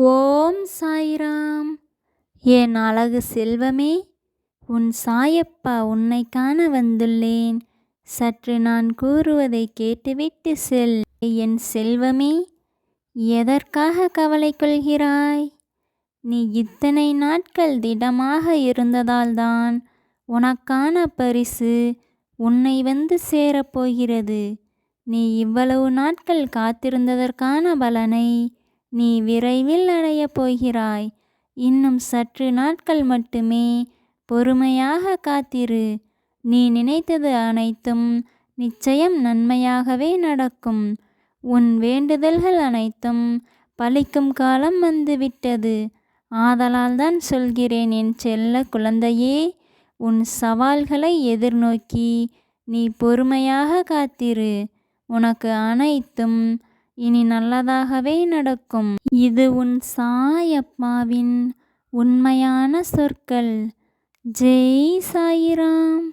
ஓம் சாய்ராம். என் அழகு செல்வமே, உன் சாயப்பா உன்னை காண வந்துள்ளேன். சற்று நான் கூறுவதை கேட்டுவிட்டு செல். என் செல்வமே, எதற்காக கவலை கொள்கிறாய்? நீ இத்தனை நாட்கள் திடமாக இருந்ததால்தான் உனக்கான பரிசு உன்னை வந்து சேரப்போகிறது. நீ இவ்வளவு நாட்கள் காத்திருந்ததற்கான பலனை நீ விரைவில் அடையப் போகிறாய். இன்னும் சற்று நாட்கள் மட்டுமே, பொறுமையாக காத்திரு. நீ நினைத்தது அனைத்தும் நிச்சயம் நன்மையாகவே நடக்கும். உன் வேண்டுதல்கள் அனைத்தும் பலிக்கும் காலம் வந்துவிட்டது. ஆதலால் தான் சொல்கிறேன் என் செல்ல குழந்தையே, உன் சவால்களை எதிர்நோக்கி நீ பொறுமையாக காத்திரு. உனக்கு அனைத்தும் இனி நல்லதாகவே நடக்கும். இது உன் சாயப்பாவின் உண்மையான சொற்கள். ஜெய் சாயிராம்.